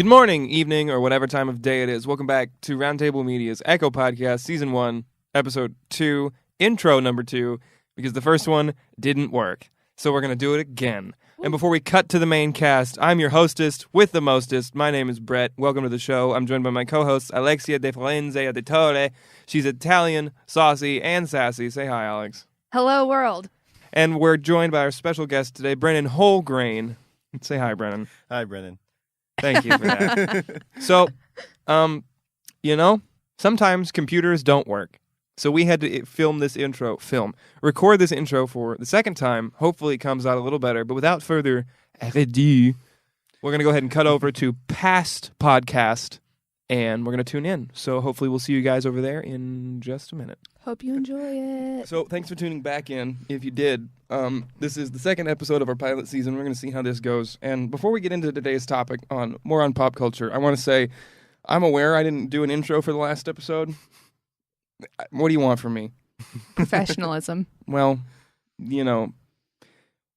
Good morning, evening, or whatever time of day it is. Welcome back to Roundtable Media's Echo Podcast, Season 1, Episode 2, Intro number 2, because the first one didn't work. So we're going to do it again. And before we cut to the main cast, I'm your hostess with the mostest. My name is Brett. Welcome to the show. I'm joined by my co-host, Alexia De Firenze de Torre. She's Italian, saucy, and sassy. Say hi, Alex. Hello, world. And we're joined by our special guest today, Brennan Wholegrain. Say hi, Brennan. Hi, Brennan. Thank you for that. So, sometimes computers don't work. So we had to record this intro for the second time. Hopefully it comes out a little better. But without further ado, we're going to go ahead and cut over to past podcast, and we're going to tune in. So hopefully we'll see you guys over there in just a minute. Hope you enjoy it. So thanks for tuning back in. If you did, this is the second episode of our pilot season. We're going to see how this goes. And before we get into today's topic on pop culture, I want to say I'm aware I didn't do an intro for the last episode. What do you want from me? Professionalism. Well,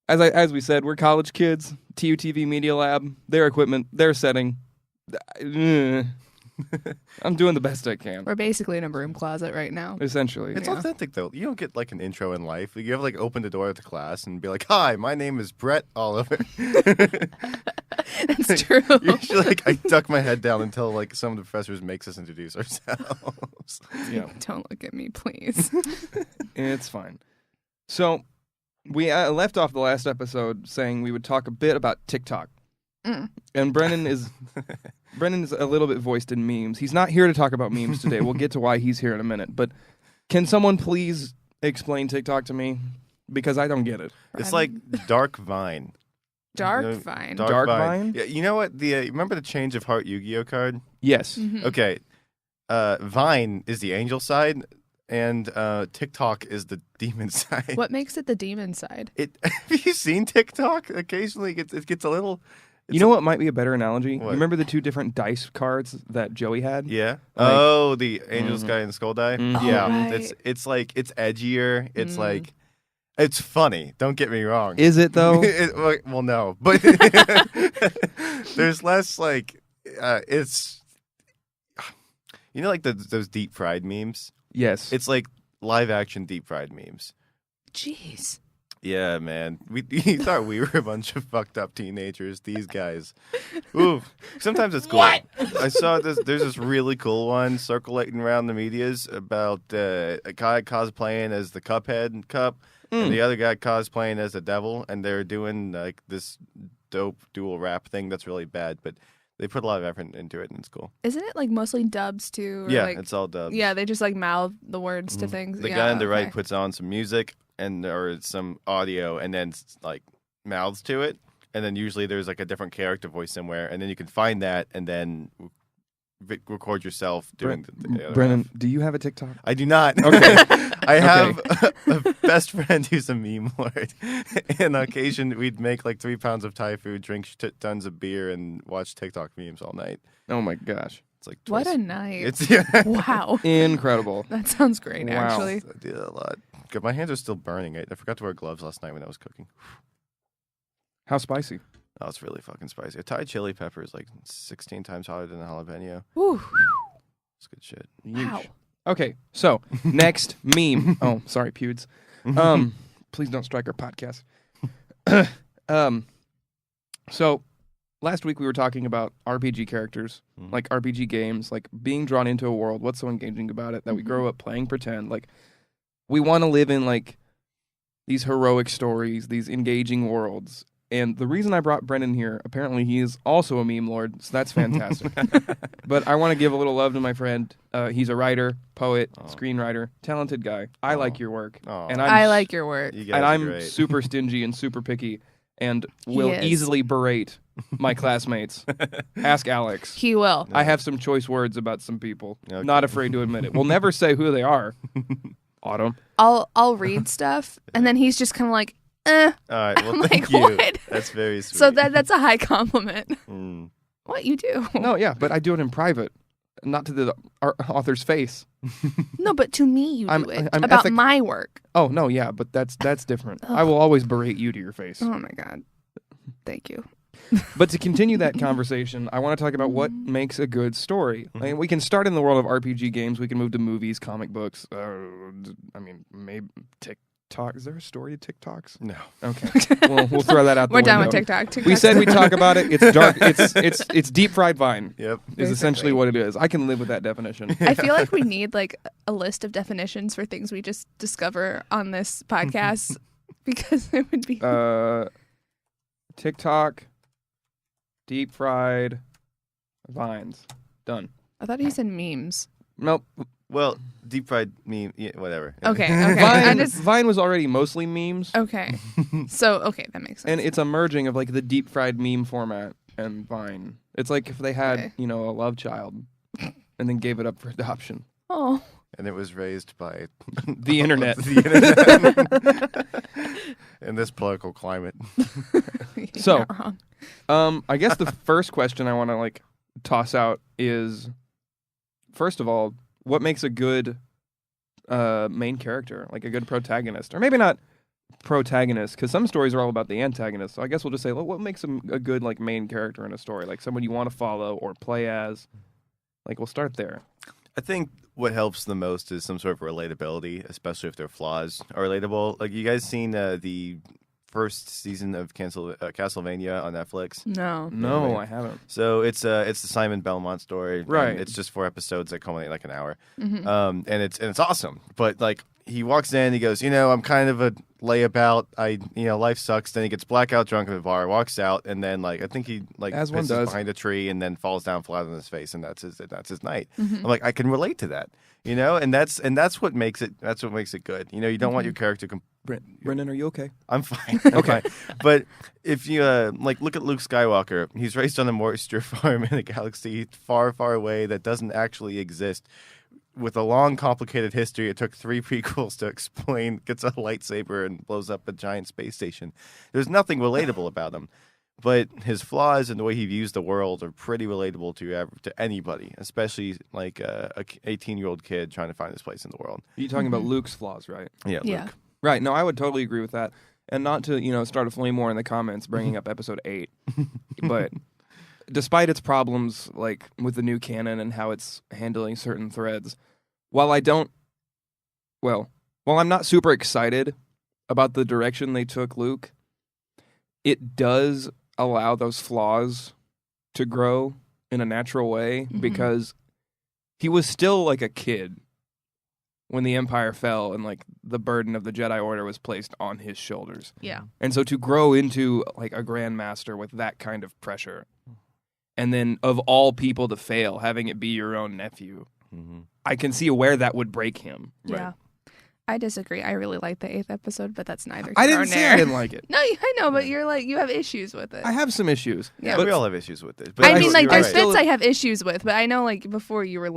as we said, we're college kids. TUTV Media Lab, their equipment, their setting. I'm doing the best I can. We're basically in a broom closet right now. Essentially. It's authentic, though. You don't get, an intro in life. You have, open the door to class and be like, hi, my name is Brett Oliver. That's true. Usually, I duck my head down until, some of the professors makes us introduce ourselves. Yeah. Don't look at me, please. It's fine. So, we left off the last episode saying we would talk a bit about TikTok. And Brennan is a little bit voiced in memes. He's not here to talk about memes today. We'll get to why he's here in a minute. But can someone please explain TikTok to me? Because I don't get it. It's like Dark Vine. Dark Vine. Dark Vine? Yeah, you know what? Remember the Change of Heart Yu-Gi-Oh card? Yes. Mm-hmm. Okay. Vine is the angel side, and TikTok is the demon side. What makes it the demon side? Have you seen TikTok? Occasionally, it gets a little. You know what might be a better analogy? What? Remember the two different dice cards that Joey had? Yeah. Like- The Angel's Guy and the Skull Die. Mhm. Oh, Yeah. right. It's edgier. It's it's funny. Don't get me wrong. Is it, though? Well, no, but there's less it's those deep fried memes. Yes. It's like live action deep fried memes. Jeez. Yeah, man. We thought we were a bunch of fucked up teenagers. These guys. Ooh. Sometimes it's cool. What? I saw this. There's this really cool one circulating around the medias about a guy cosplaying as the Cuphead cup, and the other guy cosplaying as the devil, and they're doing this dope dual rap thing that's really bad, but they put a lot of effort into it, and it's cool. Isn't it mostly dubs too? Or Yeah, it's all dubs. Yeah, they just mouth the words to things. The Yeah, guy on the right okay. puts on some music or some audio, and then mouths to it, and then usually there's a different character voice somewhere, and then you can find that and then record yourself doing the other Brennan, half. do you have a TikTok? I do not. Okay. I have a best friend who's a meme lord, and on occasion we'd make 3 pounds of Thai food, drink tons of beer, and watch TikTok memes all night. Oh, my gosh. It's What twice. a night. It's Wow. Incredible. That sounds great, Wow. actually. I did a lot. God, my hands are still burning. I forgot to wear gloves last night when I was cooking. How spicy? Oh, it's really fucking spicy. A Thai chili pepper is 16 times hotter than a jalapeno. Whew. It's good shit. Wow. Okay, so next meme. Oh, sorry, Pewds. Please don't strike our podcast. So last week we were talking about RPG characters, like RPG games, being drawn into a world. What's so engaging about it that we grow up playing pretend? We want to live in these heroic stories, these engaging worlds. And the reason I brought Brennan here, apparently he is also a meme lord, so that's fantastic. But I want to give a little love to my friend. He's a writer, poet, screenwriter, talented guy. I like your work. Aw. And I like your work. You guys and are I'm great. super stingy and super picky and He will is. easily berate my classmates. Ask Alex. He will. I have some choice words about some people. Okay. Not afraid to admit it. We'll never say who they are. Autumn. I'll read stuff, and then he's just kind of eh. All right, well, I'm thank like, you. what? That's very sweet. So that's a high compliment. Mm. What you do? No, yeah, but I do it in private, not to the author's face. No, but to me you I'm- do it I'm about my work. Oh, no, yeah, but that's different. I will always berate you to your face. Oh my god. Thank you. But to continue that conversation, I want to talk about what makes a good story. Like, we can start in the world of RPG games. We can move to movies, comic books. Maybe TikTok. Is there a story to TikToks? No. Okay. Well, we'll throw that out the We're window. done with TikTok. We said we'd talk about it. It's dark. It's deep fried vine. Yep. Is essentially what it is. I can live with that definition. I feel like we need like a list of definitions for things we just discover on this podcast because it would be TikTok, deep fried vines. Done. I thought he said memes. Nope. Well, deep fried meme, yeah, whatever. Okay. I Vine was already mostly memes, Okay. So that makes sense. and it's a merging of like the deep fried meme format and Vine. It's like if they had, Okay. a love child and then gave it up for adoption. Oh. And it was raised by The internet. In this political climate. So- You're not wrong. I guess the first question I want to toss out is, first of all, what makes a good main character, like a good protagonist, or maybe not protagonist, because some stories are all about the antagonist. So I guess we'll just say, what makes a good main character in a story, like someone you want to follow or play as. We'll start there. I think what helps the most is some sort of relatability, especially if their flaws are relatable. Like, you guys seen the first season of Castlevania on Netflix? No. No, I haven't. So it's the Simon Belmont story. and Right. It's just 4 episodes that culminate like an hour. Mhm. And it's awesome. But he walks in, he goes, I'm kind of a layabout. Life sucks. Then he gets blackout drunk in the bar, walks out, and then I think he As one pisses does. behind a tree and then falls down flat on his face, and that's his night. Mhm. I'm like, I can relate to that. And that's what makes it good. You don't want your character Brendan, are you okay? I'm fine. I'm fine. But if you look at Luke Skywalker, he's raised on a moisture farm in a galaxy far, far away that doesn't actually exist. With a long, complicated history, it took 3 prequels to explain. Gets a lightsaber and blows up a giant space station. There's nothing relatable about him, but his flaws and the way he views the world are pretty relatable to anybody, especially like a 18-year-old kid trying to find his place in the world. You're talking about Luke's flaws, right? Yeah, Yeah. Luke. Right. No, I would totally agree with that. And not to, start a flame war in the comments bringing up episode 8. But despite its problems, with the new canon and how it's handling certain threads, while I'm not super excited about the direction they took Luke, it does allow those flaws to grow in a natural way because he was still a kid when the Empire fell and the burden of the Jedi Order was placed on his shoulders. Yeah. And so to grow into a grandmaster with that kind of pressure, and then of all people to fail, having it be your own nephew, I can see where that would break him. Yeah. I disagree. I really like the 8th episode, but that's neither. I here didn't nor say there. I didn't like it. No, I know, but you're you have issues with it. I have some issues. Yeah, but we all have issues with it. But I mean, you're there's right. bits still- I have issues with, but I know before you were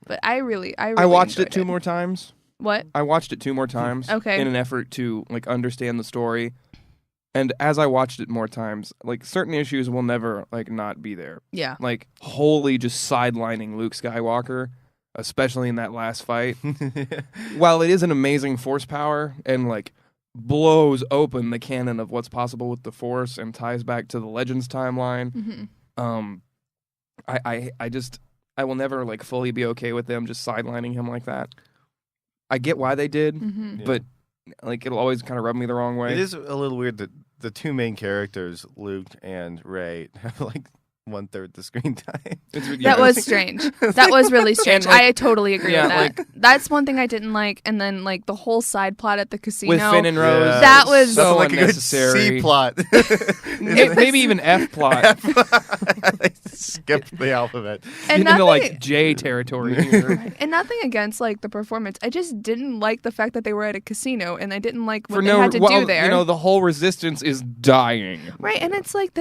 but I really I watched it enjoyed 2 more times. What? I watched it 2 more times. Okay. In an effort to understand the story. And as I watched it more times, certain issues will never not be there. Yeah. Wholly just sidelining Luke Skywalker, especially in that last fight. While it is an amazing Force power and blows open the canon of what's possible with the Force and ties back to the Legends timeline, Mm-hmm. I will never fully be okay with them just sidelining him like that. I get why they did, Mm-hmm. Yeah. but it'll always kind of rub me the wrong way. It is a little weird that the 2 main characters, Luke and Rey, have 1/3 the screen time. That was strange. That was really strange. And, I totally agree yeah, with that. That's one thing I didn't like. And then the whole side plot at the casino. with Finn and Rose. Yeah. That was- so Nothing like a good unnecessary. C plot. Maybe even F plot. They skipped the alphabet. And Get into nothing, J territory here. and nothing against the performance. I just didn't like the fact that they were at a casino, and I didn't like what For they no, had to do there. the whole resistance is dying. Right, and it's it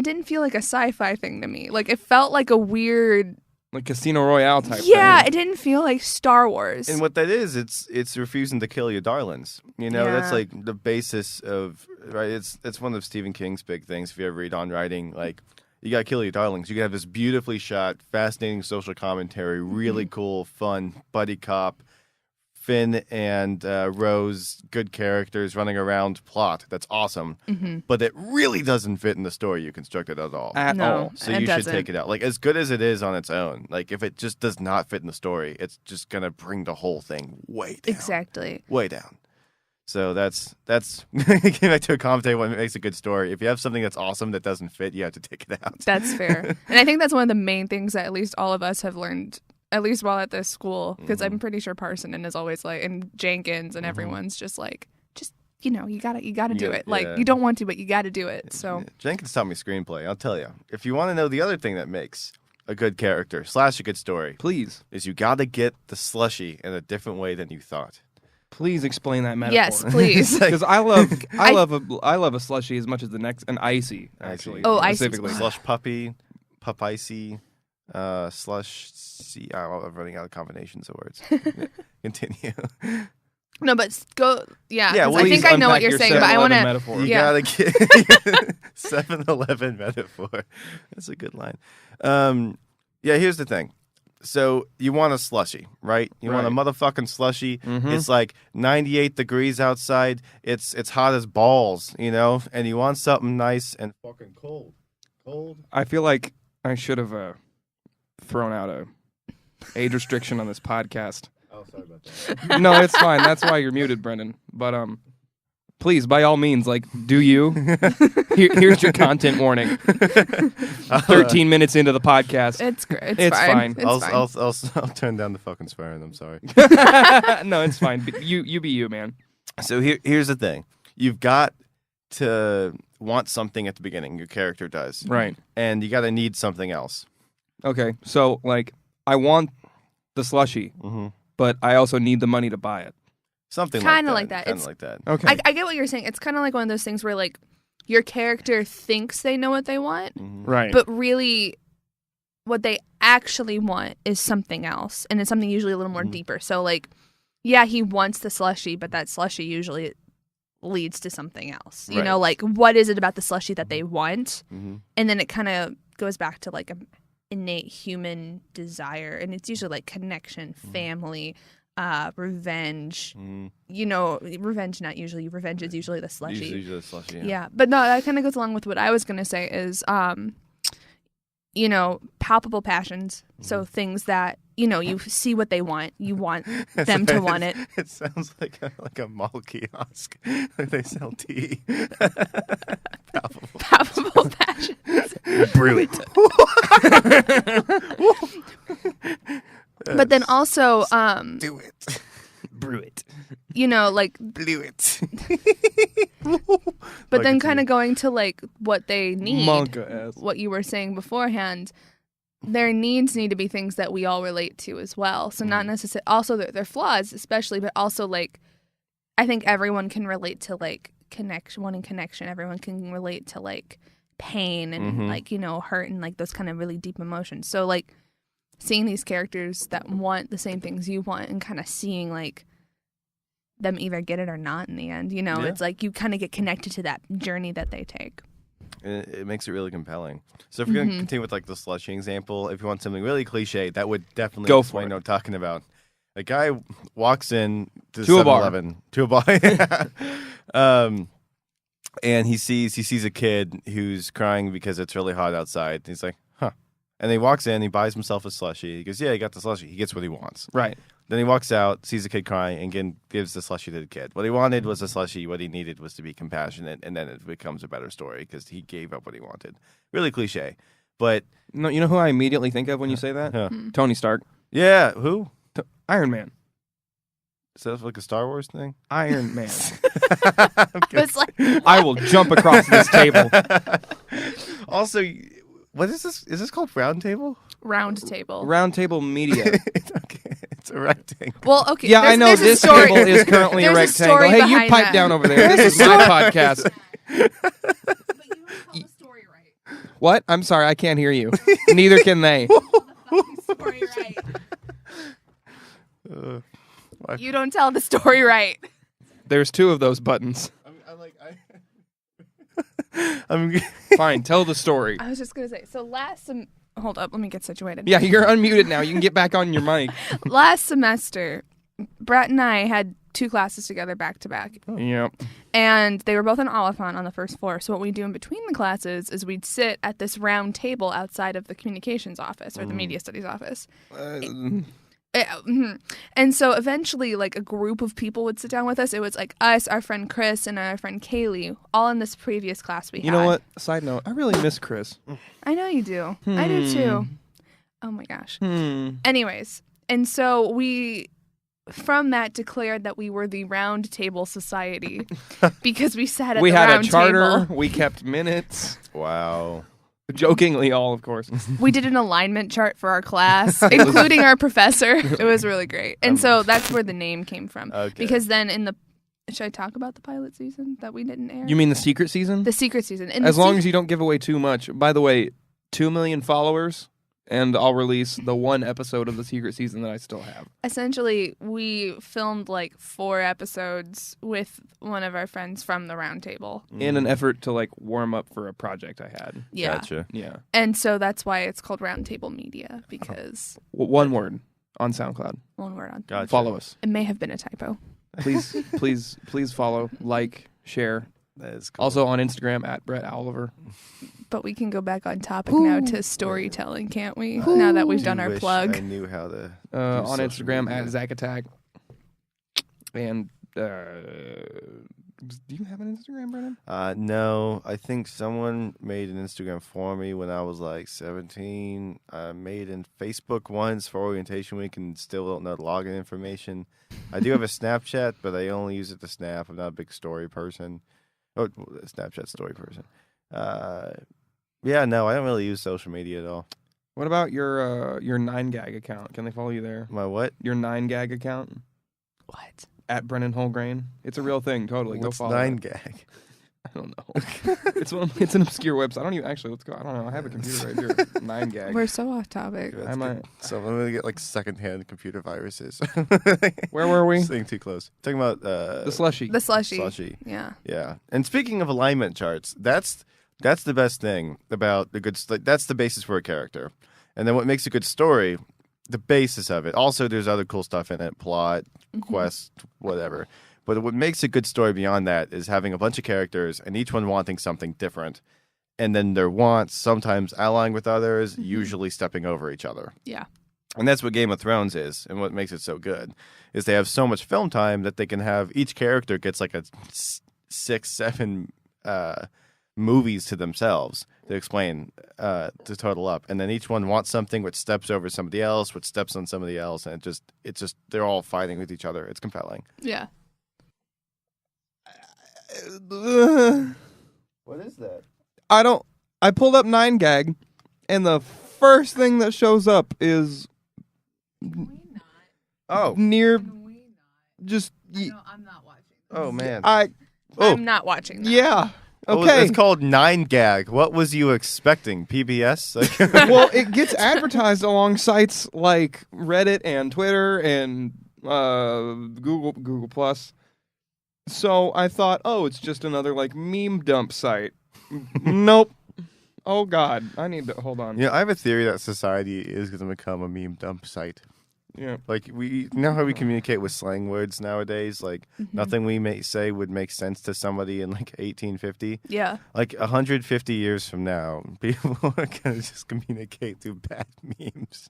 didn't feel like a sci-fi thing to me. It felt like a weird, Like Casino Royale type yeah, thing. it didn't feel like Star Wars. And what that is, it's refusing to kill your darlings. That's Yeah. the basis of right. It's one of Stephen King's big things. If you ever read on writing, you gotta kill your darlings. You can have this beautifully shot, fascinating social commentary, really cool, fun buddy cop, Finn and Rose, good characters running around, plot. That's awesome. But it really doesn't fit in the story you constructed at all. At No. all. So It you should doesn't. take it out. Like, as good as it is on its own, like, if it just does not fit in the story, it's just going to bring the whole thing way down. Exactly. Way down. So that's getting back to a commentator what makes a good story. If you have something that's awesome that doesn't fit, you have to take it out. That's fair. And I think that's one of the main things that at least all of us have learned, at least while at this school, because I'm pretty sure Parsonen is always like, and Jenkins and everyone's just like, you gotta do gotta- it. Like, yeah. you don't want to, but you gotta do it. So Jenkins taught me screenplay. I'll tell you. If you want to know the other thing that makes a good character / a good story, Please, is you got to get the slushy in a different way than you thought. please explain that metaphor. yes, please. Because I love a slushy as much as the next, an icy actually. Oh, icy. specifically. Slush puppy, pup icy, slush. I'm running out of combinations of words. Continue. No, but go. Yeah, Yeah, 'cause well, I think Please I know what unpack you're your saying, but I want 7-Eleven to. metaphor. You Yeah. gotta get 7-Eleven metaphor. That's a good line. Yeah, here's the thing. So you want a slushy, right? You want a Right. motherfucking slushy. Mhm. It's like 98 degrees outside. It's hot as balls, and you want something nice and fucking cold. Cold. I feel like I should have thrown out a age restriction on this podcast. Oh, sorry about that. No, it's fine. That's why you're muted, Brendan. But please, by all means, like, do you? Here's your content warning. 13 minutes into the podcast. It's great. It's fine. It's I'll, fine. I'll turn down the fucking swearing. I'm sorry. No, it's fine. But you be you, man. So here's the thing. You've got to want something at the beginning. Your character does. Right. And you got to need something else. Okay. So, like, I want the slushy, Mm-hmm. but I also need the money to buy it. Something Kinda like like that. that. Kind It's- of like that. Okay. I get what you're saying. It's kind of like one of those things where like your character thinks they know what they want, right. but really what they actually want is something else, and it's something usually a little more deeper. So like, yeah, he wants the slushy, but that slushy usually leads to something else. You Right. know, like what is it about the slushy that they want? Mm-hmm. And then it kind of goes back to like a innate human desire, and it's usually like connection, family, revenge. Mm-hmm. Revenge not usually. Revenge is usually the slushy. Usually the slushy. Yeah, but no, that kind of goes along with what I was gonna say is, palpable passions. So things that you see what they want, you want them to want it. It sounds like a mall kiosk. Like they sell tea. Palpable. Palpable passions. Brew it. But then also, Do it. Brew it. like, Blew it. but then kind of going to like what they need. Monka ass. What you were saying beforehand, their needs need to be things that we all relate to as well. So not necessarily also their flaws, especially, but also like I think everyone can relate to like wanting connection. Everyone can relate to like pain and like hurt and like those kind of really deep emotions. So like seeing these characters that want the same things you want and kind of seeing like them either get it or not in the end. It's like you kind of get connected to that journey that they take. It makes it really compelling. So if we're going to continue with like the slushy example, if you want something really cliche, that would definitely Go explain for it. what I'm talking about. A guy walks in to To a bar. 7-Eleven. To a bar. And he sees a kid who's crying because it's really hot outside. He's like, huh. And he walks in, he buys himself a slushy. He goes, yeah, he got the slushy. He gets what he wants. Right. Then he walks out, sees a kid crying, and again gives the slushy to the kid. What he wanted was a slushy. What he needed was to be compassionate, and then it becomes a better story because he gave up what he wanted. Really cliche, but No, you know who I immediately think of when you say that? huh. Tony Stark. Yeah, who? Iron Man. Is that like a Star Wars thing? Iron Man. But it's like I will jump across this table. Also, what is this? Is this called Round Table? round table. Round Table Media. Okay, it's a rectangle. Well, okay. Yeah, I know there's a this story. table is currently a There's a rectangle. story Hey, you behind pipe that. down over there. This is my podcast. But you don't tell the story right. What? I'm sorry, I can't hear you. Neither can they. Story right. Uh, You don't tell the story right. There's two of those buttons. I'm Fine, tell the story. I was just gonna say. So hold up, let me get situated. Yeah, you're unmuted now. You can get back on your mic. Last semester, Brett and I had 2 classes together back to back. Yep. And they were both in Oliphant on the first floor. So what we do in between the classes is we'd sit at this round table outside of the communications office or the media studies office. And so eventually, like, a group of people would sit down with us. It was like us, our friend Chris, and our friend Kaylee, all in this previous class we had. You know what? Side note, I really miss Chris. I know you do. I do too. Oh my gosh. Anyways, and so we, from that, declared that we were the Round Table Society because we sat at We the had round a charter. table. We kept minutes. Wow. Jokingly, all of course. We did an alignment chart for our class, including our professor. It was really great. And so that's where the name came from. Okay. Because then in the... Should I talk about the pilot season that we didn't air? You mean the secret season? The secret season. As long as you don't give away too much. By the way, 2 million followers, and I'll release the 1 episode of the secret season that I still have. Essentially, we filmed like 4 episodes with one of our friends from the round table. In an effort to like warm up for a project I had. Yeah. Gotcha. Yeah. And so that's why it's called Round Table Media, because One word on SoundCloud. one word on. Gotcha. Follow us. It may have been a typo. Please follow, like, share. That is cool. Also on Instagram at Brett Oliver. But we can go back on topic now to storytelling, can't we? Now that we've done our wish plug. I knew how to. On social Instagram media. at Zack Attack. And do you have an Instagram, Brennan? No, I think someone made an Instagram for me when I was like 17. I made in Facebook once for orientation week and still don't know the login information. I do have a Snapchat, but I only use it to snap. I'm not a big story person. Oh, Snapchat story person. Yeah, no, I don't really use social media at all. What about your 9gag account? Can they follow you there? My what? Your 9gag account? What? At Brennan Holgrain. It's a real thing, totally. What's Go follow it. 9gag? I don't know. It's an obscure website. I don't even let's go. I don't know. I have a computer right here. 9gag. We're so off topic. That's I good. might- So I'm gonna get like secondhand computer viruses. Where were we? Staying too close. Talking about The slushy. The slushy. slushy. Yeah. Yeah. And speaking of alignment charts, that's the best thing about the good. That's the basis for a character, and then what makes a good story, the basis of it. Also, there's other cool stuff in it, plot, quest, whatever. But what makes a good story beyond that is having a bunch of characters and each one wanting something different, and then their wants sometimes allying with others, usually stepping over each other. Yeah. And that's what Game of Thrones is, and what makes it so good is they have so much film time that they can have each character gets like a 6-7 movies to themselves to explain to total up, and then each one wants something which steps over somebody else, which steps on somebody else, and it's just they're all fighting with each other. It's compelling. Yeah. What is that? I pulled up 9gag, and the first thing that shows up is Oh, near just. I'm not watching. oh man. I'm not watching that. Yeah. Oh, Okay. it's called 9gag. What was you expecting? PBS? Like, Well, it gets advertised along sites like Reddit and Twitter and Google Plus. So I thought, oh, it's just another like meme dump site. Nope. Oh God, I need to hold on. I have a theory that society is going to become a meme dump site. Yeah. Like, we know how we communicate with slang words nowadays. Like, nothing we may say would make sense to somebody in like 1850. Yeah. Like 150 years from now, people are going to just communicate through bad memes.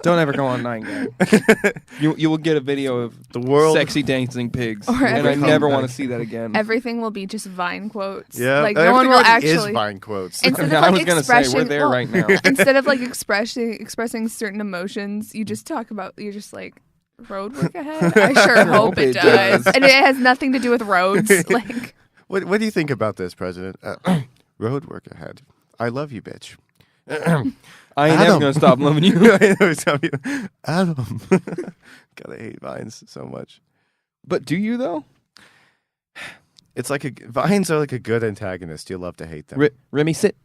Don't ever go on 9gag. You will get a video of The world. sexy dancing pigs, Or and I everything. never want to see that again. Everything will be just Vine quotes. Yeah. Like no one will everything already actually. is Vine quotes. Instead I of was like gonna say we're expressing, there right now. instead of like expressing certain emotions, you just talk about. You're just like road work ahead. I sure hope it does, and it has nothing to do with roads. Like What do you think about this, President? Road work ahead. I love you, bitch. I ain't never Adam. gonna stop loving you. I know, tell you. Adam. God, I hate Vines so much. But do you though? It's like Vines are like a good antagonist. You love to hate them. Remy, sit.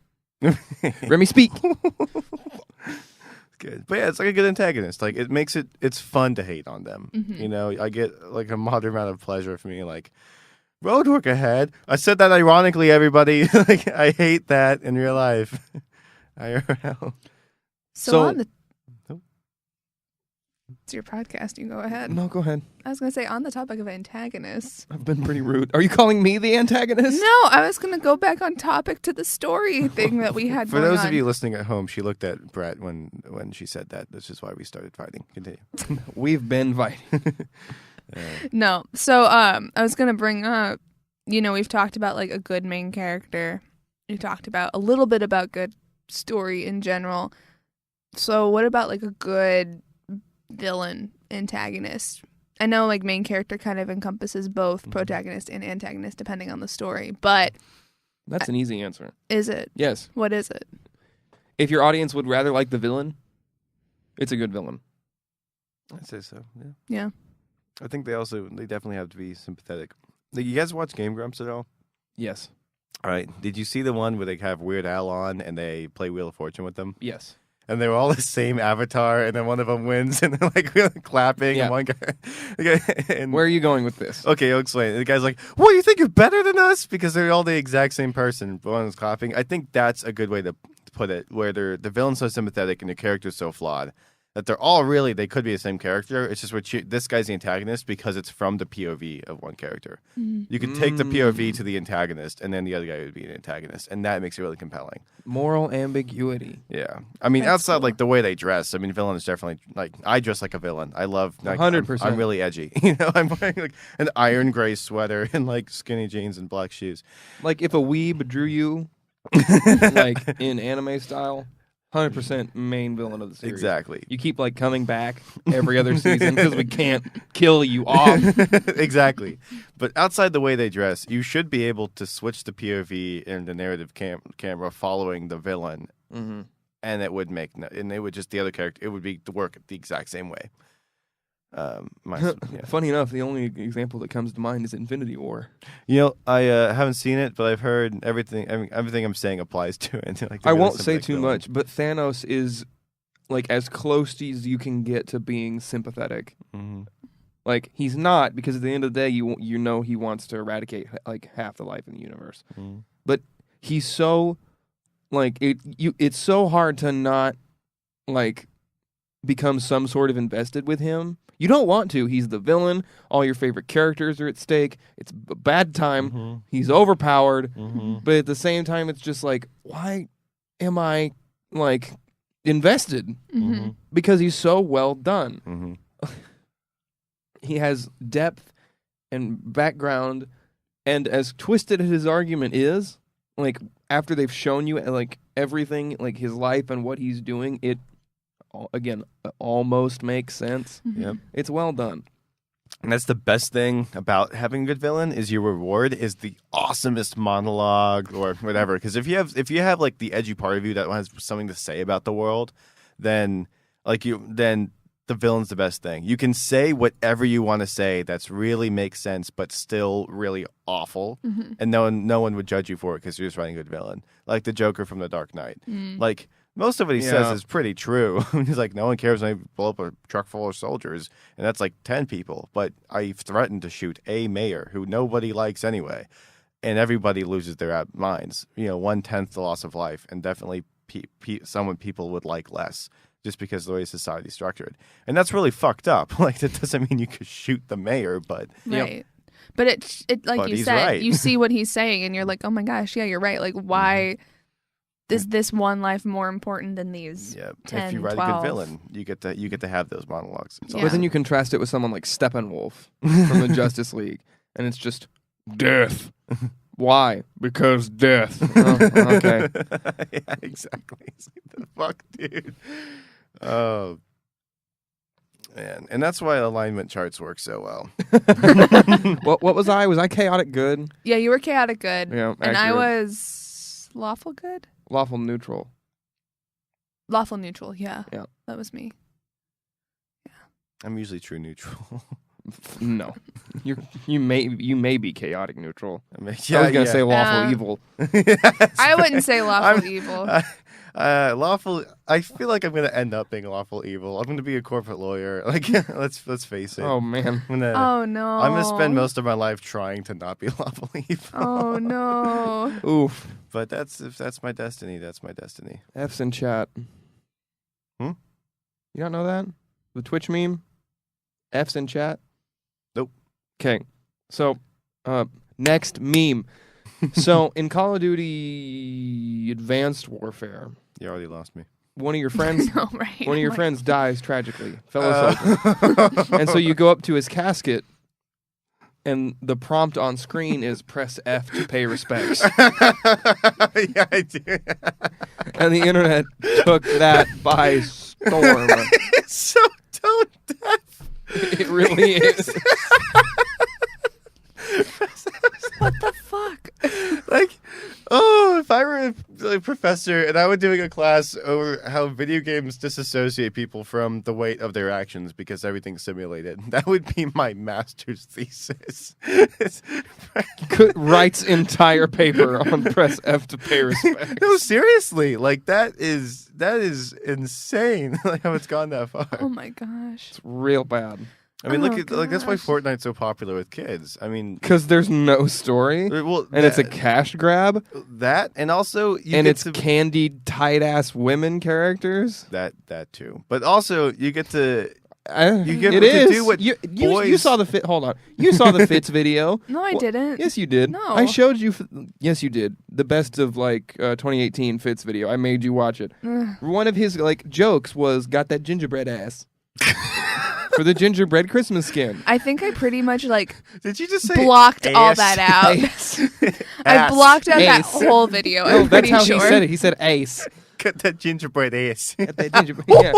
Remy, speak. Good. But yeah, it's like a good antagonist. Like, it makes it's fun to hate on them. You know, I get like a moderate amount of pleasure from being like, road work ahead. I said that ironically, everybody. Like, I hate that in real life. IRL. so So- on the. It's your podcast. You go ahead. No, go ahead. I was going to say, on the topic of antagonists. I've been pretty rude. Are you calling me the antagonist? No, I was going to go back on topic to the story thing that we had For going those on. of you listening at home, she looked at Brett when she said that. This is why we started fighting. Continue. We've been fighting. No. So I was going to bring up, we've talked about like a good main character. We talked about a little bit about good story in general. So what about like a good villain antagonist? I know like main character kind of encompasses both protagonist and antagonist depending on the story, but That's an easy answer. is it? Yes. What is it? If your audience would rather like the villain, it's a good villain. I'd say so. Yeah. Yeah. I think they definitely have to be sympathetic. Like, you guys watch Game Grumps at all? Yes. All right. Did you see the one where they have Weird Al on and they play Wheel of Fortune with them? Yes. And they were all the same avatar, and then one of them wins, and they're like clapping, Yeah. and one guy. And, Where are you going with this? okay, I'll explain. The guy's like, "What, you think you're better than us?" Because they're all the exact same person. But one is clapping. I think that's a good way to put it, where the villain's so sympathetic and the character's so flawed that they're all they could be the same character. It's just this guy's the antagonist because it's from the POV of one character. You could take the POV to the antagonist, and then the other guy would be an antagonist, and that makes it really compelling. Moral ambiguity. Yeah, I mean, That's outside cool. like the way they dress, I mean, villain is definitely like I dress like a villain. I love 100%. I'm really edgy. I'm wearing like an iron gray sweater and like skinny jeans and black shoes. Like if a weeb drew you, like in anime style, 100% main villain of the series. Exactly. You keep like coming back every other season because we can't kill you off. Exactly. But outside the way they dress, you should be able to switch the POV and the narrative camera following the villain, Mm-hmm. and it would the other character. It would be to work the exact same way. Yeah. Funny enough, the only example that comes to mind is Infinity War. I haven't seen it, but I've heard everything. I mean, everything I'm saying applies to it. Like, I won't say too much, but Thanos is like as close as you can get to being sympathetic. Mm-hmm. Like he's not, because at the end of the day, you know he wants to eradicate like half the life in the universe. Mm-hmm. But he's so like it's so hard to not like become some sort of invested with him. You don't want to. He's the villain. All your favorite characters are at stake. It's a bad time. Mm-hmm. He's overpowered. Mm-hmm. But at the same time, it's just like, why am I like invested? Mm-hmm. Because he's so well done. Mm-hmm. He has depth and background, and as twisted as his argument is, like after they've shown you like everything, like his life and what he's doing, it again almost makes sense. Yep. It's well done. And that's the best thing about having a good villain is your reward is the awesomest monologue or whatever. Because if you have like the edgy part of you that has something to say about the world, then the villain's the best thing. You can say whatever you want to say that's really makes sense, but still really awful, and no one would judge you for it because you're just writing a good villain. Like the Joker from The Dark Knight. Like most of what he says is pretty true. He's like, no one cares when I blow up a truck full of soldiers, and that's like 10 people. But I threatened to shoot a mayor who nobody likes anyway, and everybody loses their minds. 1/10 the loss of life, and definitely someone people would like less. Just because of the way society's structured. And that's really fucked up. Like, that doesn't mean you could shoot the mayor, but... Right. But it like But you he's said, right. you see what he's saying, and you're like, oh my gosh, yeah, you're right. Like, why is this one life more important than these Yeah, 10, if you write 12? a good villain, you get to have those monologues. It's Yeah. But then you contrast it with someone like Steppenwolf from the Justice League, and it's just death. Why? Because death. Oh, okay. Yeah, exactly. It's like, the fuck, dude? Oh, man. And that's why alignment charts work so well. What was I? Was I chaotic good? Yeah, you were chaotic good. Yeah, and I accurate. was lawful good? Lawful neutral. Lawful neutral, yeah. Yeah. That was me. I'm usually true neutral. No, you may be chaotic neutral. I mean, I was gonna say lawful evil. Yes. I wouldn't say lawful I'm- evil. Lawful. I feel like I'm gonna end up being lawful evil. I'm gonna be a corporate lawyer. Like, let's face it. Oh man. I'm gonna, Oh no. I'm gonna spend most of my life trying to not be lawful evil. Oh no. Oof. But if that's my destiny, that's my destiny. F's in chat. Hmm? You don't know that? the Twitch meme? F's in chat? Nope. Okay. So, next meme. So, in Call of Duty Advanced Warfare, You already lost me. one of your friends No, right. one of your Like, friends dies tragically, fellow soldier. And so you go up to his casket, and the prompt on screen is press F to pay respects. Yeah, I do. And the internet took that by storm. It's so tone deaf. It really is. what the fuck? Like, oh, if I were a professor and I were doing a class over how video games disassociate people from the weight of their actions because everything's simulated, that would be my master's thesis. Writes entire paper on press F to pay respects. No, seriously, like that is insane. Like how it's gone that far. Oh my gosh. It's real bad. I mean, Oh, look at like that's why gosh. Fortnite's so popular with kids. I mean, Because there's no story, well, and it's a cash grab, that, and also you and get it's to, candied, tight-ass women characters. that too, but also you get to You get it to is. do what you boys- saw the fit. Hold on, you saw the Fitz video. No, I Well, didn't. Yes, you did. No. I showed you. Yes, you did. The best of 2018 Fitz video. I made you watch it. Ugh. One of his jokes was got that gingerbread ass for the gingerbread Christmas skin. I think I pretty much Did you just say blocked all ass? that out. Ace. I Ass. blocked out that Ace. whole video. No, I'm that's pretty how sure. he said it. He said ace. Cut that gingerbread ass. Got that gingerbread. Yeah.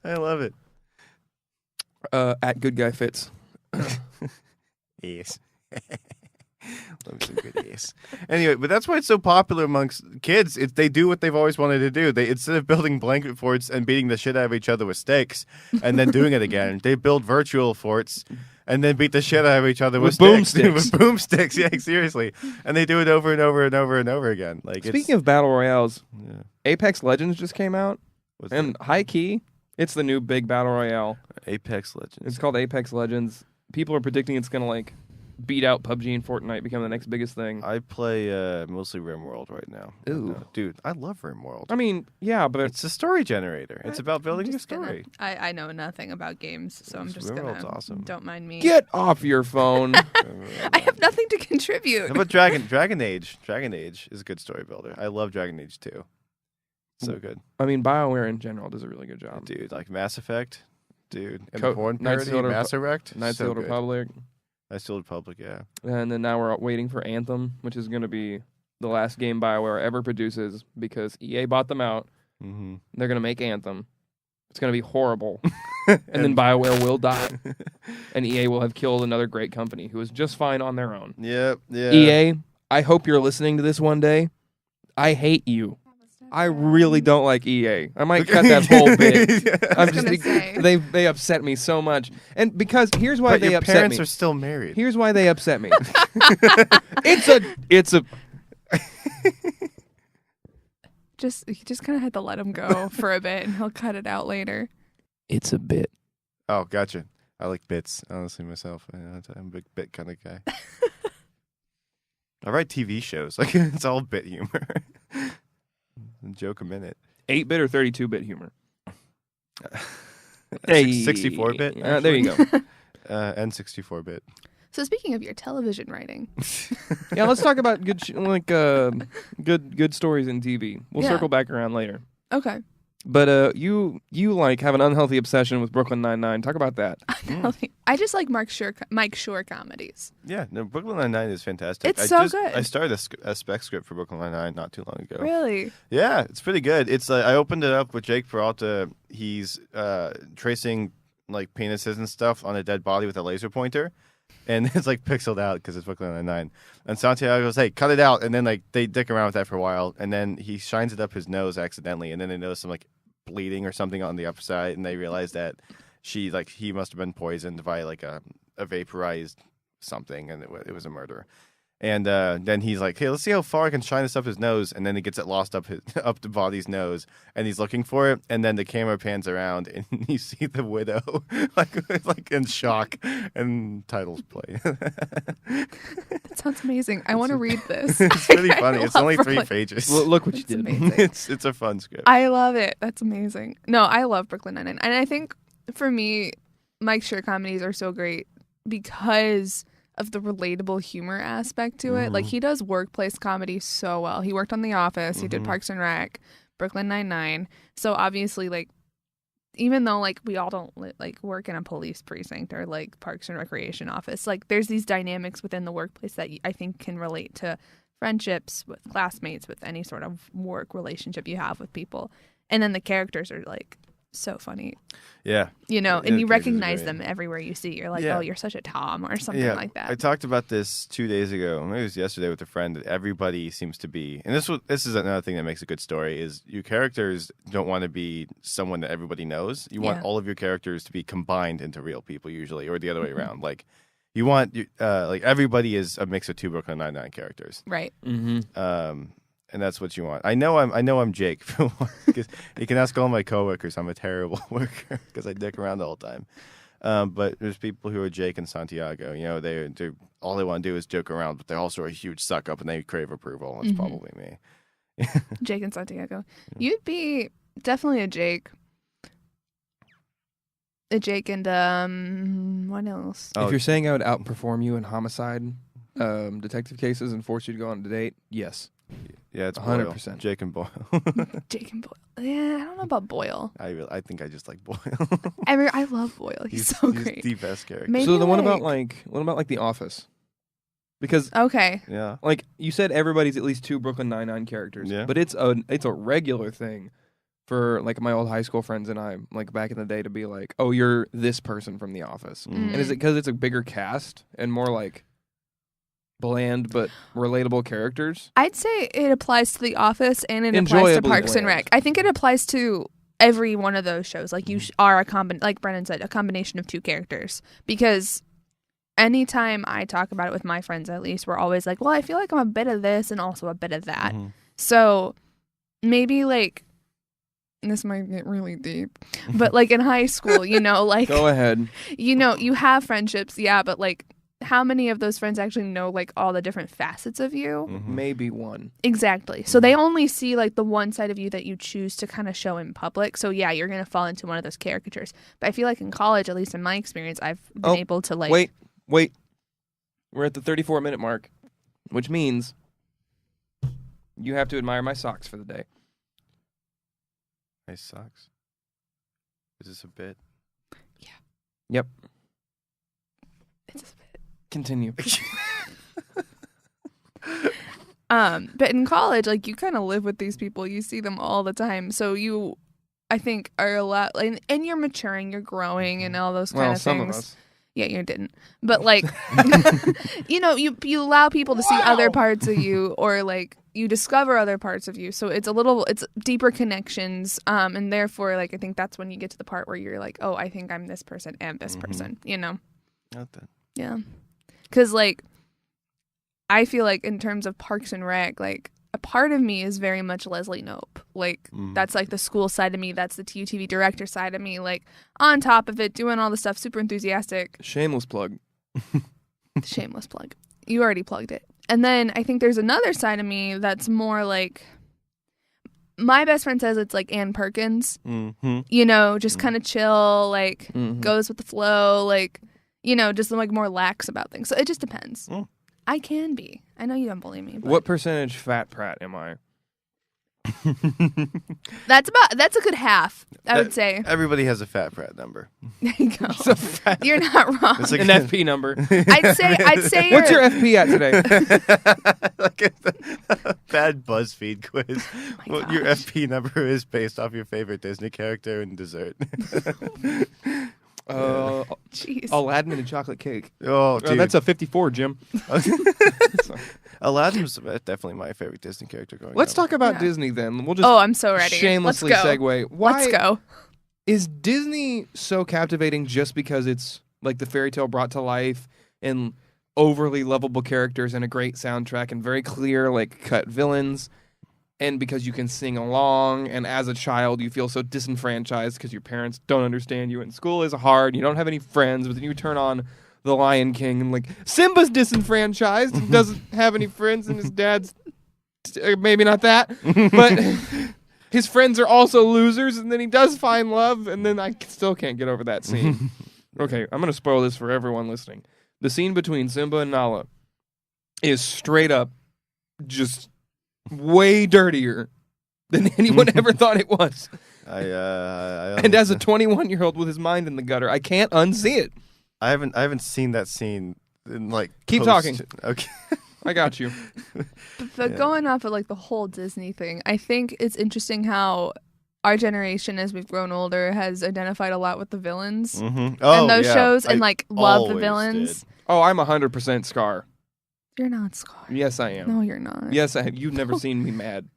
I love it. At good guy Fitz. Ass. Love me some good ass. Anyway, but that's why it's so popular amongst kids. They do what they've always wanted to do. They, instead of building blanket forts and beating the shit out of each other with stakes and then doing it again, they build virtual forts and then beat the shit out of each other with boomsticks. with boomsticks. Yeah, seriously. And they do it over and over and over and over again. Like Speaking of battle royales, yeah. Apex Legends just came out, What's and high key, it's the new big battle royale. that? Apex Legends. It's called Apex Legends. People are predicting it's gonna beat out PUBG and Fortnite, become the next biggest thing. I play mostly RimWorld right now. Ooh. Dude, I love RimWorld. I mean, yeah, but It's a story generator. It's about building a Just gonna- story. I know nothing about games, so I'm Yes, just RimWorld's gonna. awesome. Don't mind me. get off your phone. I have nothing to contribute. How about Dragon Age? Dragon Age is a good story builder. I love Dragon Age 2. So good. I mean, BioWare in general does a really good job. Dude, like Mass Effect. Dude. And Co- the porn Knights of parody, the Old Mass Effect. Knights so of the Old good. Republic, Knights of the Old Republic, yeah. and then now we're waiting for Anthem, which is going to be the last game BioWare ever produces because EA bought them out. Mm-hmm. They're going to make Anthem. It's going to be horrible, and then BioWare will die, and EA will have killed another great company who is just fine on their own. Yep, yeah. EA, I hope you're listening to this one day. I hate you. I really don't like EA. I might cut that whole bit. I'm gonna say. they upset me so much, and because here's why But they your upset parents me. are still married. Here's why they upset me. it's a You just kind of had to let him go for a bit, and he'll cut it out later. it's a bit. Oh, gotcha. I like bits, honestly, myself. I'm a big bit kind of guy. I write TV shows. Like, it's all bit humor. Joke a minute. 8-bit or 32-bit humor. Hey. 64-bit? There you go. And 64-bit. So speaking of your television writing, Yeah, let's talk about good good stories in TV. We'll Yeah. circle back around later. okay, But you have an unhealthy obsession with Brooklyn Nine-Nine. Talk about that. I just like Mike Schur comedies. Yeah, no, Brooklyn Nine-Nine is fantastic. It's so good. I started a spec script for Brooklyn Nine-Nine not too long ago. Really? Yeah, it's pretty good. It's I opened it up with Jake Peralta. He's tracing like penises and stuff on a dead body with a laser pointer, and it's like pixeled out because it's Brooklyn Nine-Nine. And Santiago goes, "Hey, cut it out!" And then they dick around with that for a while, and then he shines it up his nose accidentally, and then they notice some bleeding or something on the upper side, and they realize that he must have been poisoned by a vaporized something, and it was a murder. And then he's like, "Hey, let's see how far I can shine this up his nose." And then he gets it lost up up the body's nose, and he's looking for it. And then the camera pans around, and you see the widow like in shock, and titles play. That sounds amazing. I want to read this. It's pretty I funny. It's love only 3 Brooklyn. pages. Look what you It's did. amazing. It's a fun script. I love it. That's amazing. No, I love Brooklyn Nine-Nine. And I think for me, Mike Schur comedies are so great because of the relatable humor aspect to it. Like, he does workplace comedy so well. He worked on The Office. He did Parks and Rec, Brooklyn Nine-Nine. So obviously, like, even though like we all don't like work in a police precinct or like Parks and Recreation office, like there's these dynamics within the workplace that I think can relate to friendships with classmates, with any sort of work relationship you have with people. And then the characters are like so funny, Yeah. you know, Yeah, and you the characters are recognize great. them everywhere you see. You're like, Yeah. oh, you're such a Tom or something Yeah, like that. I talked about this 2 days ago. Maybe it was yesterday with a friend. That everybody seems to be, and this is another thing that makes a good story. Is your characters don't want to be someone that everybody knows. You want Yeah. all of your characters to be combined into real people, usually, or the other way around. Like you want, like everybody is a mix of 2 Brooklyn Nine-Nine characters. Right. Mm-hmm. And that's what you want. I know I'm Jake. Because you can ask all my coworkers. I'm a terrible worker because I dick around the whole time. But there's people who are Jake and Santiago. You know, they all they want to do is joke around, but they're also a huge suck up and they crave approval. That's probably me. Jake and Santiago. You'd be definitely a Jake. A Jake and what else? Oh. If you're saying I would outperform you in homicide detective cases and force you to go on a date, yes. Yeah, it's 100%. Boyle. Jake and Boyle. Jake and Boyle. Yeah, I don't know about Boyle. I think I just like Boyle. I love Boyle. He's so he's great. the best character. Maybe So then what like- about like The Office? Because Okay. Yeah. like you said, everybody's at least 2 Brooklyn Nine-Nine characters. Yeah. But it's a regular thing for like my old high school friends and I, like back in the day, to be like, oh, you're this person from The Office. Mm. And is it because it's a bigger cast and more like bland but relatable characters? I'd say it applies to The Office and it applies to Enjoyably Parks and bland. Rec. I think it applies to every one of those shows. Like you are like Brennan said, a combination of 2 characters. Because anytime I talk about it with my friends, at least, we're always like, well, I feel like I'm a bit of this and also a bit of that. Mhm. So maybe like, and this might get really deep, but like in high school, you know, like, Go ahead. you know, you have friendships, yeah, but like, how many of those friends actually know like all the different facets of you? Mhm. Maybe one. Exactly. So they only see like the one side of you that you choose to kind of show in public. So yeah, you're going to fall into one of those caricatures. But I feel like in college, at least in my experience, I've been Oh, able to like Wait. We're at the 34-minute mark, which means you have to admire my socks for the day. Nice socks. Is this a bit? Yep. it's a bit. Continue. But in college, like you kind of live with these people, you see them all the time. So you, I think, are a lot, like, and you're maturing, you're growing, and all those kind Well, of some things. of us. Yeah, you didn't. But like, you know, you allow people to see other parts of you, or like you discover other parts of you. So it's deeper connections. And therefore, like, I think that's when you get to the part where you're like, oh, I think I'm this person and this person, you know? Not that. Yeah. Cause like, I feel like in terms of Parks and Rec, like a part of me is very much Leslie Knope. Like that's like the school side of me. That's the TUTV director side of me. Like on top of it, doing all the stuff, super enthusiastic. Shameless plug. Shameless plug. You already plugged it. And then I think there's another side of me that's more like, my best friend says it's like Ann Perkins, Mm-hmm. you know, just kind of chill, like Mhm. goes with the flow, like, you know, just like more lax about things. So it just depends. Mm. I can be. I know you don't believe me. But What percentage fat Pratt am I? That's a good half, I would say. Everybody has a fat Pratt number. There you go. You're not wrong. It's like An FP number. I'd say What's your you're- FP at today? like a bad BuzzFeed quiz. What your gosh. FP number is based off your favorite Disney character and dessert. Jeez. Aladdin and a chocolate cake. Oh, dude. That's a 54, Jim. Aladdin's definitely my favorite Disney character going Let's up. talk about Yeah. Disney then. We'll just Oh, I'm so ready. shamelessly Let's go. segue. Why Let's go. is Disney so captivating just because it's like the fairy tale brought to life and overly lovable characters and a great soundtrack and very clear, like, cut villains. And because you can sing along, and as a child, you feel so disenfranchised because your parents don't understand you, and school is hard, you don't have any friends, but then you turn on The Lion King, and, like, Simba's disenfranchised and doesn't have any friends, and his dad's maybe not that, but his friends are also losers, and then he does find love, and then I still can't get over that scene. Okay, I'm going to spoil this for everyone listening. The scene between Simba and Nala is straight up just way dirtier than anyone ever thought it was. And as a 21-year-old with his mind in the gutter, I can't unsee it. I haven't seen that scene in like. Keep talking. Okay. I got you. But going off of like the whole Disney thing, I think it's interesting how our generation, as we've grown older, has identified a lot with the villains Mm-hmm. and those shows, and like love the villains. Did. Oh, I'm 100% Scar. You're not Scar. Yes, I am. No, you're not. Yes, I have. You've never seen me mad.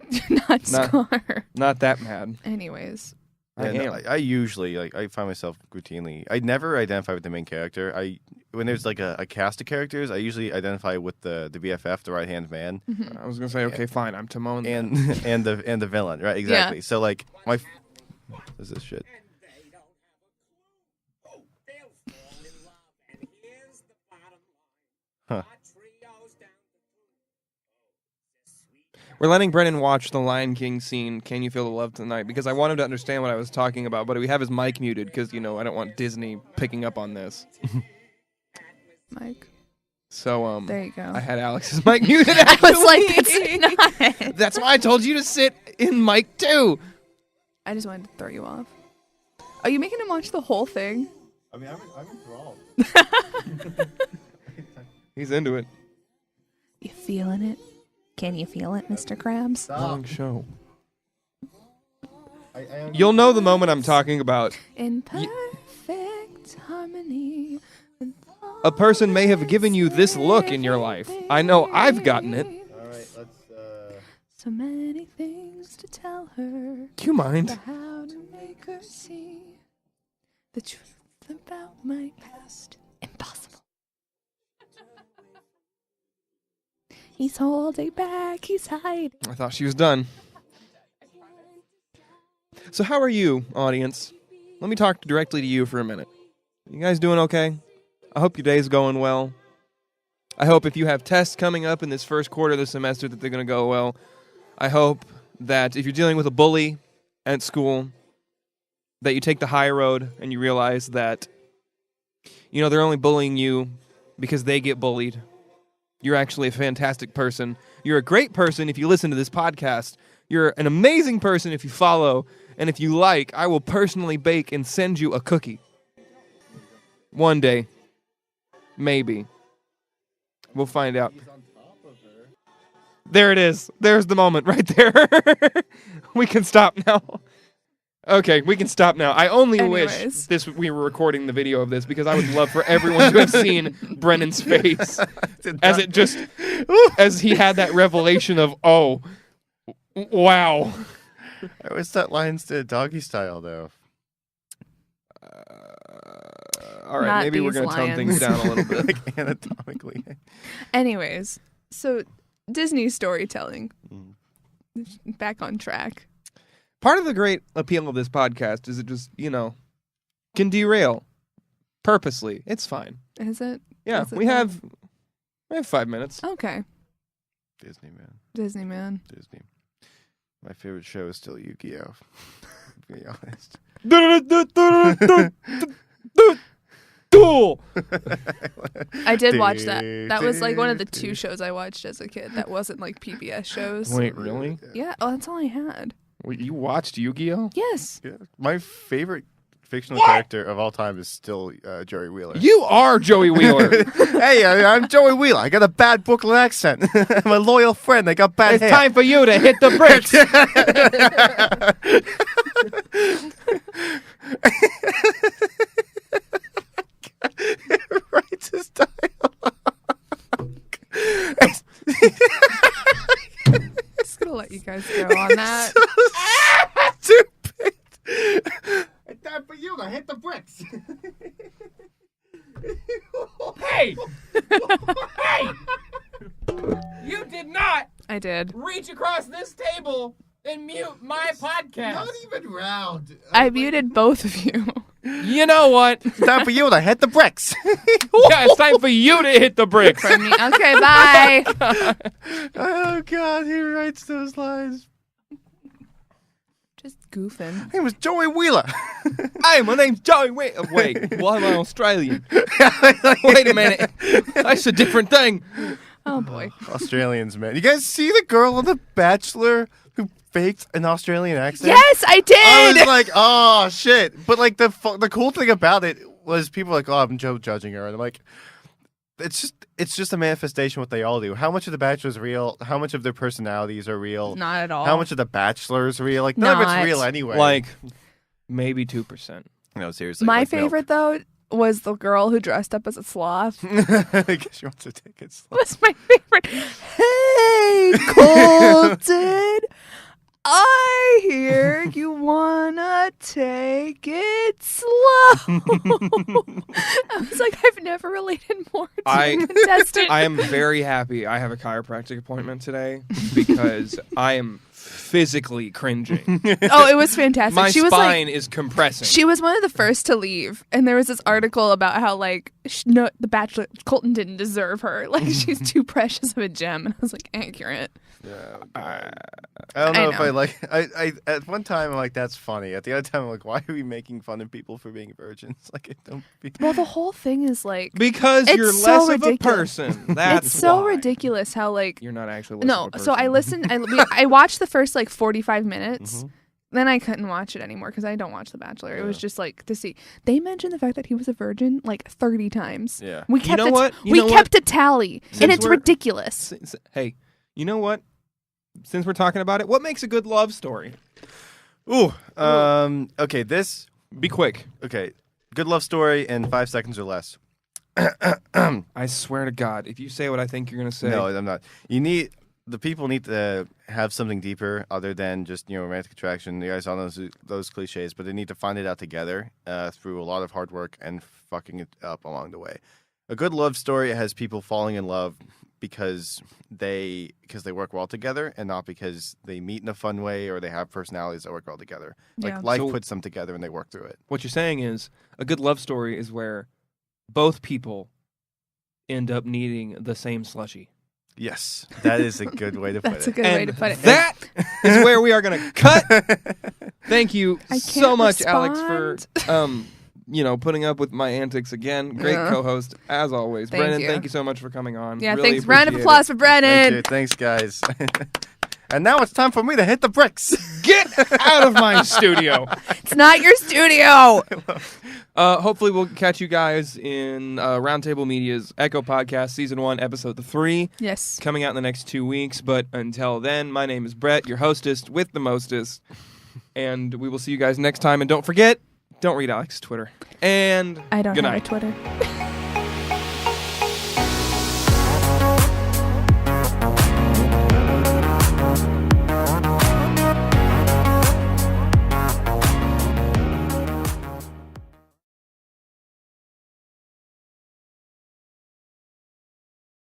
You're not Scar. Not that mad. Anyways. I usually I find myself routinely. I never identify with the main character. When there's like a cast of characters, I usually identify with the BFF, the right hand man. I was gonna say, okay, fine, I'm Timon. And the villain, right? Exactly. Yeah. So like what is this shit? Huh. We're letting Brennan watch the Lion King scene, Can You Feel the Love Tonight, because I want him to understand what I was talking about, but we have his mic muted because, I don't want Disney picking up on this. Mike. So, there you go. I had Alex's mic muted. I was like, it's not. That's why I told you to sit in mic 2. I just wanted to throw you off. Are you making him watch the whole thing? I mean, I'm enthralled. He's into it. You feeling it? Can you feel it, Mr. Krabs? Long show. I You'll know the moment I'm talking about. In perfect harmony. A person may have given you this look in your life. I know I've gotten it. All right, let's. So many things to tell her. Do you mind? But how to make her see the truth about my past. Impossible. He's holding back. He's hiding. I thought she was done. So how are you, audience? Let me talk directly to you for a minute. You guys doing okay? I hope your day's going well. I hope if you have tests coming up in this first quarter of the semester that they're going to go well. I hope that if you're dealing with a bully at school, that you take the high road and you realize that, they're only bullying you because they get bullied. You're actually a fantastic person. You're a great person if you listen to this podcast. You're an amazing person if you follow. And if you like, I will personally bake and send you a cookie. One day. Maybe. We'll find out. There it is. There's the moment right there. We can stop now. Okay, we can stop now. I only wish we were recording the video of this because I would love for everyone to have seen Brennan's face as he had that revelation of, oh, wow. I always thought lions did doggy style though. All right, Not maybe we're these going to tone lions. things down a little bit. Like anatomically. Anyways, so Disney storytelling. Back on track. Part of the great appeal of this podcast is it just, can derail purposely. It's fine. Is it? Yeah, Is it we have 5 minutes. Okay. Disney, man. Disney, man. Disney. My favorite show is still Yu-Gi-Oh! To be honest. Cool. I did watch that. That was like one of the 2 shows I watched as a kid. That wasn't like PBS shows. Wait, really? Yeah. Oh, that's all I had. Wait, you watched Yu-Gi-Oh? Yes. Yeah. My favorite fictional character of all time is still Joey Wheeler. You are Joey Wheeler. Hey, I'm Joey Wheeler. I got a bad Brooklyn accent. I'm a loyal friend. I got bad It's hair. time for you to hit the bricks. Writes his dialogue. Just gonna let you guys go on that. Stupid. It's time for you to hit the bricks. Hey! Hey! You did not I did. reach across this table and mute my podcast. Not even round. I muted both of you. You know what? It's time for you to hit the bricks. Yeah, it's time for you to hit the bricks. For me. Okay, bye. Oh God, he writes those lines. Just goofing. His name was Joey Wheeler. Hey, my name's Joey. Wait, why am I Australian? Wait a minute. That's a different thing. Oh boy. Australians, man. You guys see the girl on The Bachelor who faked an Australian accent? Yes, I I did. was like, oh shit! But like the cool thing about it was people were like, oh, I'm judging her, and I'm like, it's just a manifestation of what they all do. How much of The Bachelor is real? How much of their personalities are real? Not at all. How much of The Bachelor is real? Like none of Not. it's real anyway. Like, maybe 2%. no, seriously. My like milk. favorite though was the girl who dressed up as a sloth. Because she wants to take it slow. Was my favorite. Hey, Colton. I hear you wanna take it slow. I was like, I've never related more to a contestant. I am very happy I have a chiropractic appointment today because I am physically cringing. Oh, it was fantastic. My she was like, spine is compressing. she was one of the first to leave, and there was this article about how like no, the Bachelor Colton didn't deserve her. Like she's too precious of a gem, and I was like, accurate. I don't know I if know. I like. I at one time I'm like, that's funny. At the other time I'm like, why are we making fun of people for being virgins? Like, I don't. Well, the whole thing is like because It's you're so less of a ridiculous. person. That's it's so why. ridiculous how like You're not actually less no. of a So I person. listened. I watched the first like 45 minutes. Mm-hmm. Then I couldn't watch it anymore because I don't watch The Bachelor. It was just like to see. They mentioned the fact that he was a virgin like 30 times. Yeah. We kept know a what? You we know what? kept a tally, and Since it's we're- ridiculous. Hey, you know what? Since we're talking about it, what makes a good love story? Ooh. Okay. This. Be quick. Okay. Good love story in 5 seconds or less. I swear to God, if you say what I think you're gonna say, No, I'm not. The people need to have something deeper other than just romantic attraction. You guys all know those cliches, but they need to find it out together through a lot of hard work and fucking it up along the way. A good love story has people falling in love because they work well together and not because they meet in a fun way or they have personalities that work well together. Like Yeah. life So- puts them together and they work through it. what you're saying is a good love story is where both people end up needing the same slushie. Yes, that is a good way to put That's a it. good way to put it. That is where we are gonna cut. Thank you I so can't much, Alex, for respond. putting up with my antics again. Great Yeah. co-host as always. Thank Brennan, you. thank you so much for coming on. Yeah, Really thanks. Round of appreciate applause for Brennan. Thank you. Thanks, guys. And now it's time for me to hit the bricks. it. Get out of my studio. It's not your studio. Hopefully we'll catch you guys in Roundtable Media's Echo Podcast Season 1, Episode 3, Yes. coming out in the next 2 weeks. But until then, my name is Brett, your hostess with the mostest. And we will see you guys next time. And don't forget, don't read Alex's Twitter. And I don't good have night. a Twitter.